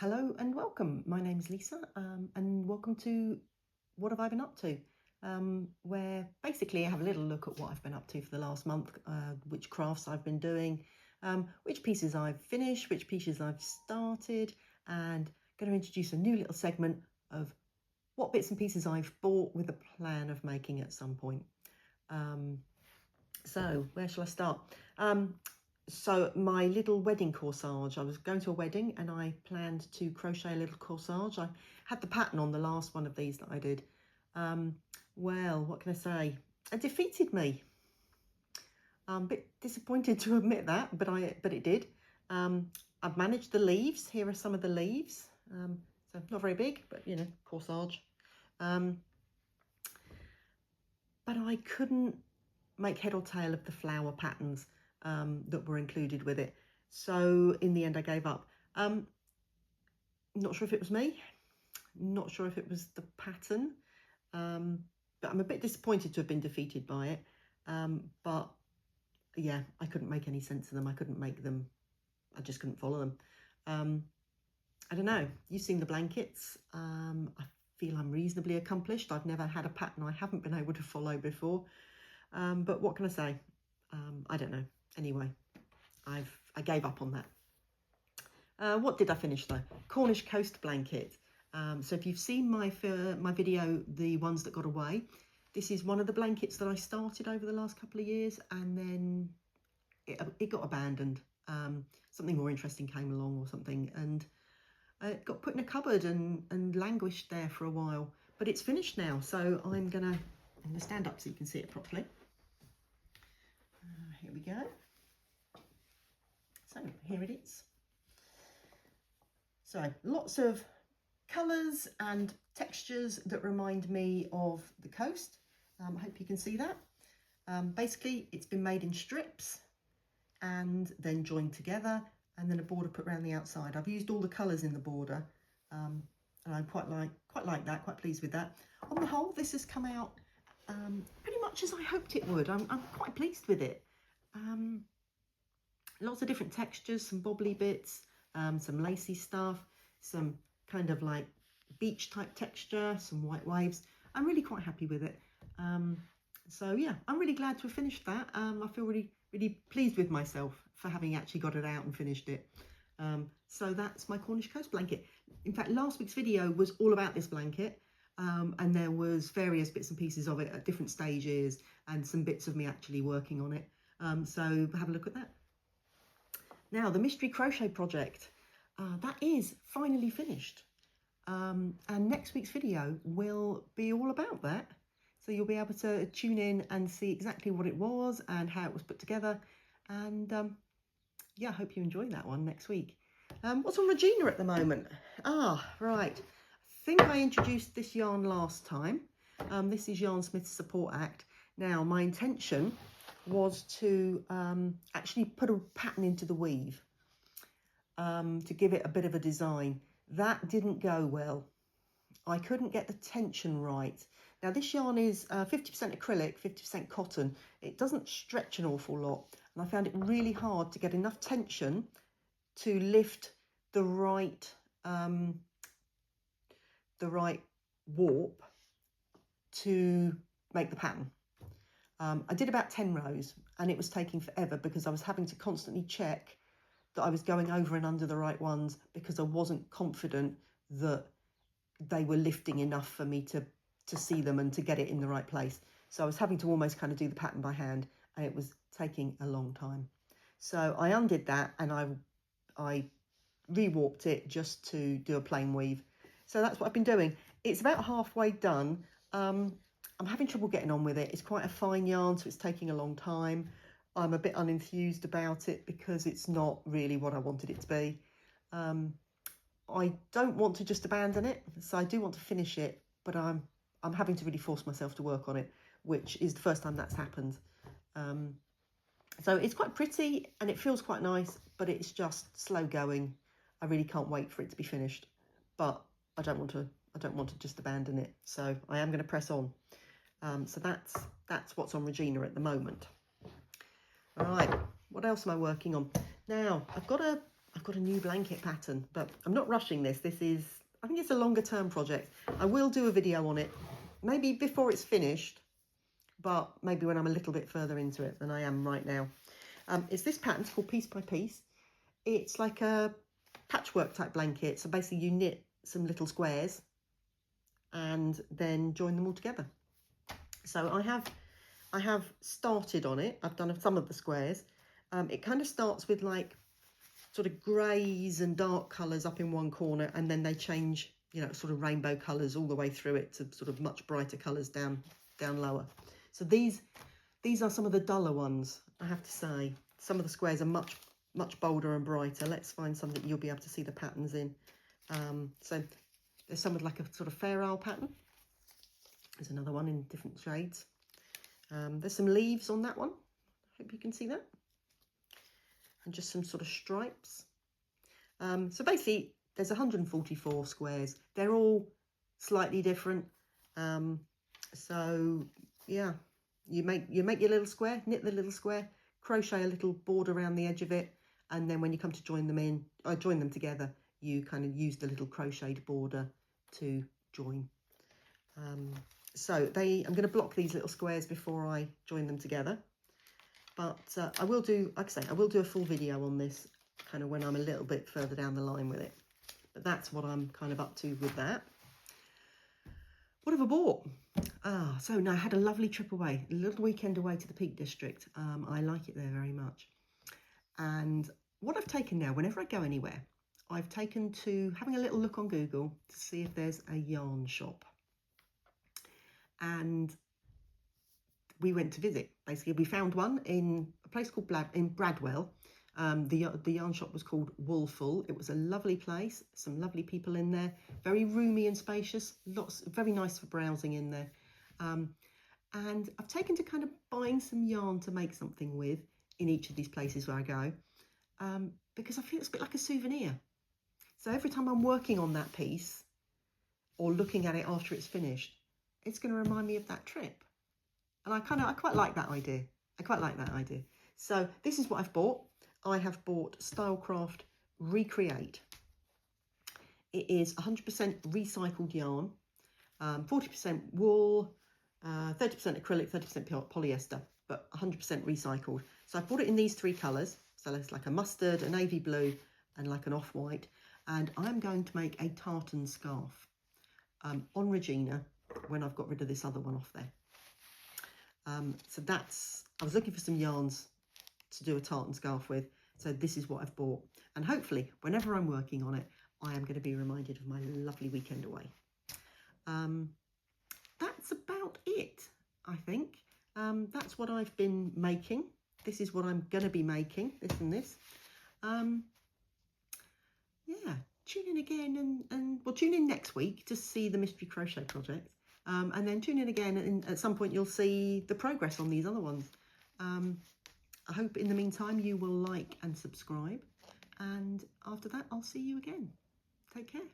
Hello and welcome. My name is Lisa and welcome to What Have I Been Up To? Where basically I have a little look at what I've been up to for the last month, which crafts I've been doing, which pieces I've finished, which pieces I've started, and going to introduce a new little segment of what bits and pieces I've bought with a plan of making at some point. So where shall I start? So my little wedding corsage, I was going to a wedding and I planned to crochet a little corsage. I had the pattern on the last one of these that I did. Well, what can I say? It defeated me. I'm a bit disappointed to admit that, but it did. I've managed the leaves. Here are some of the leaves. So not very big, but you know, corsage. But I couldn't make head or tail of the flower patterns that were included with it. So in the end I gave up. Not sure if it was me, not sure if it was the pattern, but I'm a bit disappointed to have been defeated by it. But yeah, I couldn't make any sense of them. I couldn't make them, I just couldn't follow them. I don't know, you've seen the blankets. I feel I'm reasonably accomplished. I've never had a pattern I haven't been able to follow before. But what can I say? I don't know. Anyway, I gave up on that. What did I finish though? Cornish coast blanket. So if you've seen my video, the ones that got away, this is one of the blankets that I started over the last couple of years, and then it got abandoned. Something more interesting came along or something, and it got put in a cupboard and languished there for a while. But it's finished now, so I'm gonna stand up so you can see it properly. Here we go. So here it is. So lots of colours and textures that remind me of the coast. I hope you can see that. Basically, it's been made in strips and then joined together, and then a border put around the outside. I've used all the colours in the border, and I quite like that. Quite pleased with that. On the whole, this has come out pretty much as I hoped it would. I'm quite pleased with it. Lots of different textures, some bobbly bits, some lacy stuff, some kind of like beach type texture, some white waves. I'm really quite happy with it. So yeah, I'm really glad to have finished that. I feel really pleased with myself for having actually got it out and finished it. So that's my Cornish coast blanket. In fact, last week's video was all about this blanket, and there was various bits and pieces of it at different stages and some bits of me actually working on it. So have a look at that. Now, the mystery crochet project, that is finally finished. And next week's video will be all about that. So you'll be able to tune in and see exactly what it was and how it was put together. And yeah, I hope you enjoy that one next week. What's on Regina at the moment? Right. I think I introduced this yarn last time. This is Yarn Smith's Support Act. Now, my intention was to actually put a pattern into the weave to give it a bit of a design. That didn't go well. I couldn't get the tension right. Now this yarn is 50% acrylic, 50% cotton. It doesn't stretch an awful lot, and I found it really hard to get enough tension to lift the right warp to make the pattern. I did about 10 rows and it was taking forever because I was having to constantly check that I was going over and under the right ones, because I wasn't confident that they were lifting enough for me to see them and to get it in the right place. So I was having to almost kind of do the pattern by hand, and it was taking a long time. So I undid that and I rewarped it just to do a plain weave. So that's what I've been doing. It's about halfway done. I'm having trouble getting on with it. It's quite a fine yarn, so it's taking a long time. I'm a bit unenthused about it because it's not really what I wanted it to be. I don't want to just abandon it, so I do want to finish it, but I'm having to really force myself to work on it, which is the first time that's happened. So it's quite pretty and it feels quite nice, but it's just slow going. I really can't wait for it to be finished, but I don't want to just abandon it, so I am going to press on. So that's what's on Regina at the moment. All right, what else am I working on now? I've got a I've got a new blanket pattern, but I'm not rushing this. This is, I think it's a longer term project. I will do a video on it, maybe before it's finished, but maybe when I'm a little bit further into it than I am right now. It's this pattern, it's called Piece by Piece. It's like a patchwork type blanket. So basically you knit some little squares and then join them all together. So I have started on it. I've done some of the squares. It kind of starts with like sort of greys and dark colours up in one corner, and then they change, you know, sort of rainbow colours all the way through it to sort of much brighter colours down lower. So these are some of the duller ones, I have to say. Some of the squares are much bolder and brighter. Let's find some that you'll be able to see the patterns in. So there's some with like a sort of fair isle pattern. There's another one in different shades. There's some leaves on that one. Hope you can see that. And just some sort of stripes. So basically there's 144 squares. They're all slightly different. So yeah, you make your little square, knit the little square, crochet a little border around the edge of it, and then when you come to join them together, you kind of use the little crocheted border to join. So I'm going to block these little squares before I join them together. But I will do, like I say, I will do a full video on this kind of when I'm a little bit further down the line with it. But that's what I'm kind of up to with that. What have I bought? So now I had a lovely trip away, a little weekend away to the Peak District. I like it there very much. And what I've taken now, whenever I go anywhere, I've taken to having a little look on Google to see if there's a yarn shop. And we went to visit. Basically, we found one in a place called Bradwell. The yarn shop was called Woolful. It was a lovely place, some lovely people in there, very roomy and spacious, very nice for browsing in there. And I've taken to kind of buying some yarn to make something with in each of these places where I go, because I feel it's a bit like a souvenir. So every time I'm working on that piece or looking at it after it's finished, it's going to remind me of that trip. And I quite like that idea. I quite like that idea. So this is what I've bought. I have bought Stylecraft Recreate. It is 100% recycled yarn, 40% wool, 30% acrylic, 30% polyester, but 100% recycled. So I bought it in these three colours. So it's like a mustard, a navy blue, and like an off-white. And I'm going to make a tartan scarf on Regina when I've got rid of this other one off there. So I was looking for some yarns to do a tartan scarf with, so this is what I've bought, and hopefully whenever I'm working on it I am going to be reminded of my lovely weekend away. That's about it, I think. That's what I've been making. This is what I'm going to be making, this and this. Yeah, tune in again and well, tune in next week to see the mystery crochet project. And then tune in again, and at some point you'll see the progress on these other ones. I hope in the meantime you will like and subscribe, and after that I'll see you again. Take care.